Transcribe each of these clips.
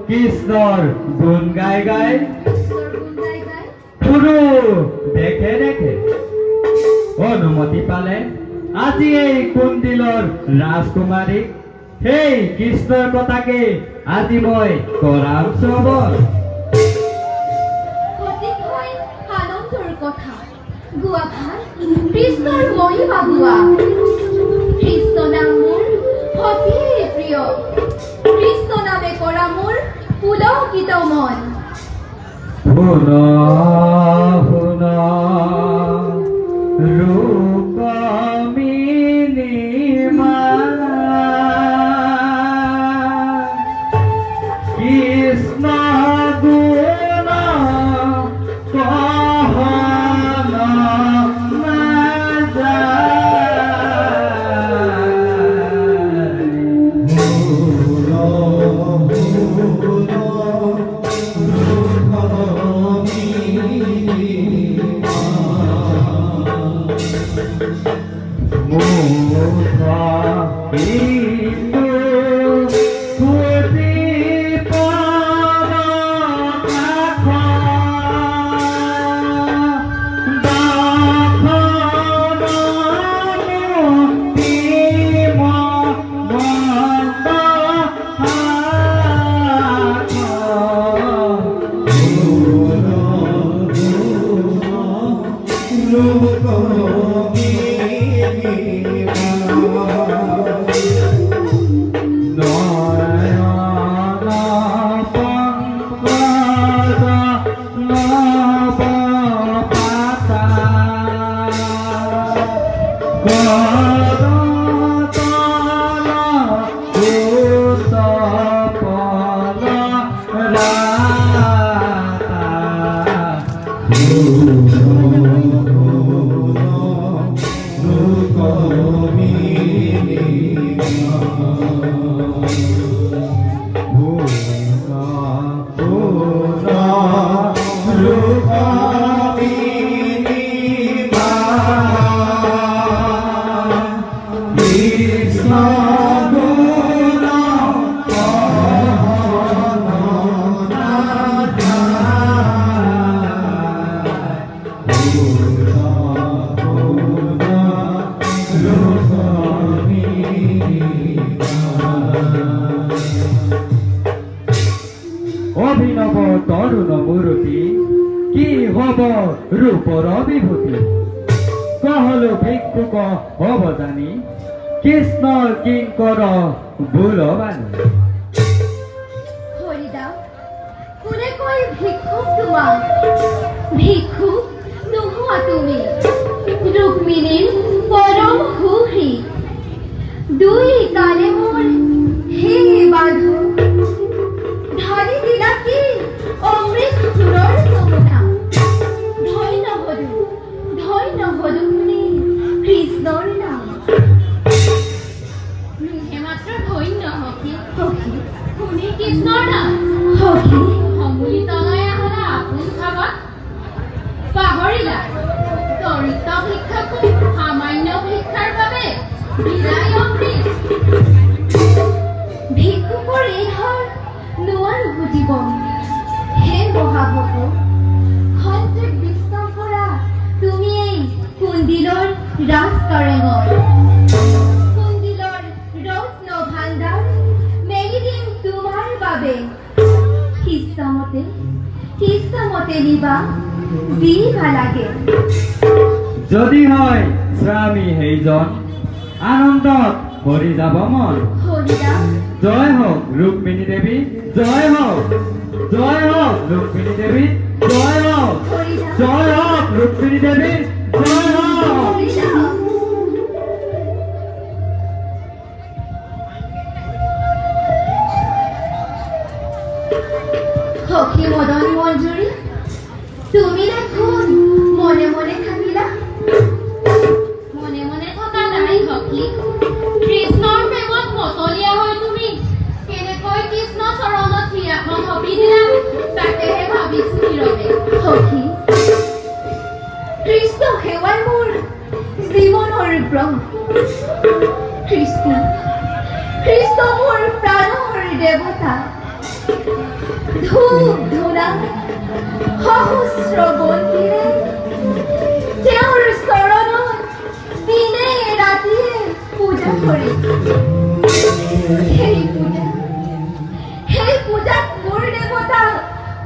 কৃষ্ণৰ গুণ গাই গাই দেখে দেখে অনুমতি পালে আজি এই কুন্দিলৰ ৰাজকুমাৰী সেই কৃষ্ণৰ কথাকে আজি মই কৰাম শ্ৰৱণ। কৃষ্ণৰ মহিমা গোৱা কৃষ্ণ নাম মোৰ অতি প্ৰিয় কৃষ্ণ নামে কৰা মোৰ পুলকিত মন। শুনা শুনা রূপমিনী মা কৃষ্ণ গুণ কহন মুখা বিন্দু কুতি পদ কাখ অভিনব তরুণ মূরতি কি হব রূপর বিভূতি কহলো ভিক্ষুক হব জানি কৃষ্ণ কিঙ্কর বুলবানী হরিদা কোনে কয় ভিক্ষুক তোমাক ভিক্ষুক নোহোৱা তুমি ৰুক্মিণীৰ পৰম সুখী দুই কালে মোৰ হে বাধু ঢালি দিলা কি অমৃত সুৰৰ যমুনা ধন্য হদু শুনি কৃষ্ণৰ নাম হে মাত্ৰ ধন্য হকি সখী শুনি কৃষ্ণৰ নাম সখী সমুলিতলৈ আহলা আপোন ভাগত পাহৰিলা দৰিদ্ৰ ভিক্ষাকো সামান্য ভিক্ষাৰ বাবে বিলাই অমৃত ভিক্ষুকৰ এই ধৰ নোৱাৰো বুজিব হে মহাভকু সন্ত্ৰাস বিশ্ৰাম কৰা তুমি এই কুন্দিলৰ ৰাজ তৰঙ্গৰ কুন্দিলৰ ৰত্ন ভাণ্ডাৰ মেলি দিম তোমাৰ বাবে ইচ্ছামতে নিবা যি ভাল লাগে যদি হয় স্বামী সেইজন আনন্দত ভৰি যাব মন হৰিদা জয় হোক ৰুক্মিণী দেবী জয় হোক ৰুক্মিণী দেবী জয় হোক হৰিদা ৰুক্মিণী দেবী জয় হোক হৰিদা সখী মদন মঞ্জুৰী তুমি দেখোন মনে মনে থাকিলা মনে মনে থকা নাই হকি কৃষ্ণৰ প্ৰেমত মতলীয়া হৈ তুমি কেনেকৈ কৃষ্ণ চৰণত ক্ৰিয়াখন সপি দিলা তাকেহে ভাবিছো নীৰৱে সখী কৃষ্ণ সেৱাই মোৰ জীৱনৰ ব্ৰহ্ম কৃষ্ণ মোৰ প্ৰাণৰ দেৱতা ধূপ ধূনা সহস্ৰ বন্তিৰে তেওঁৰ চৰণত দিনে ৰাতিয়ে পূজা কৰি সেই পূজাত মোৰ দেৱতা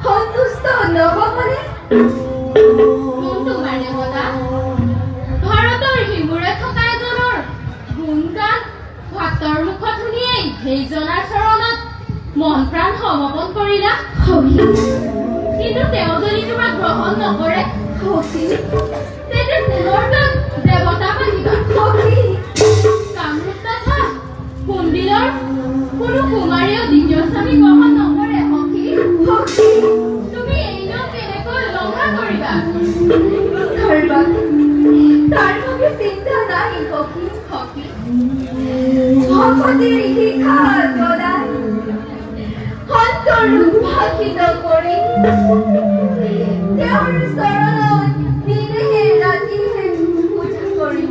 সন্তুষ্ট নহবনে কোন তোমাৰ দেৱতা ভাৰতৰ সিমূৰে থকা এজনৰ গুণগান ভক্তৰ মুখত শুনিয়েই সেইজনাৰ চৰণত মন প্ৰাণ সমৰ্পণ কৰিলা সখী কিন্তু তেওঁ যদি তোমাক গ্ৰহণ নকৰে সখী তেন্তে পুনৰ তাক দেৱতা মানিবা সখী কামৰূপ তথা কুন্দিলৰ কোনো কুমাৰীয়েও দ্বিতীয় স্বামী গ্ৰহণ নকৰে সখী সখী তুমি এই নিয়ম কেনেকৈ উলংঘা কৰিবা ধৰবা তাৰ বাবে চিন্তা নাই সখী সখী ভকতিৰ শিখা জ্বলাই সন্তৰ ভাষিত কৰি তেওঁৰ চৰণত দিনে ৰাতিয়ে পূজা কৰি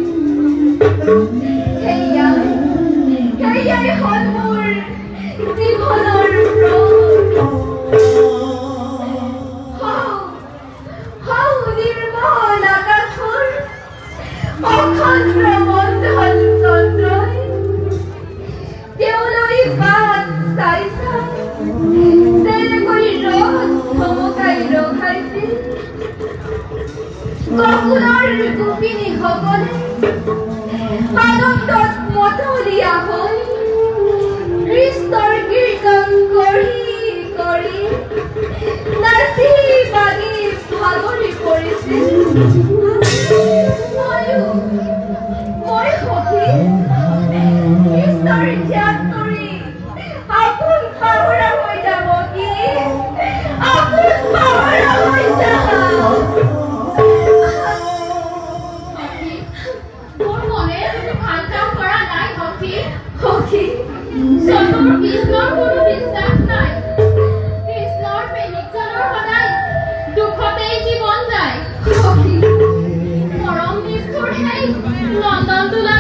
সেয়াই হ'ল মোৰ জীৱনৰ নিৰ্মল আকাশৰ অখণ্ড মণ্ডল চন্দ্ৰই তেওঁলৈ বাট চাই যেনেকৈ ৰদ ধমকাই ৰখাইছিল গকুলৰ গোপিনীসকলে আনন্দত মতলীয়া হৈ কৃষ্ণৰ কীৰ্তন কৰি নাচি বাগি ভাগৰি পৰিছিল মই সখী কৃষ্ণৰ ত্যাগ কৰি আপোন পাহৰা হৈ যাব কি আপোন পাহৰা হৈ যাব সখী, মোৰ মনে তুমি ভাল কাম কৰা নাই সখী। সখী চতুৰ কৃষ্ণৰ কোনো বিশ্বাস নাই। কৃষ্ণৰ প্ৰেমিকজনৰ সদায় দুখতেই জীৱন যায়। সখী পৰম নিষ্ঠুৰ সেই নন্দন তোলা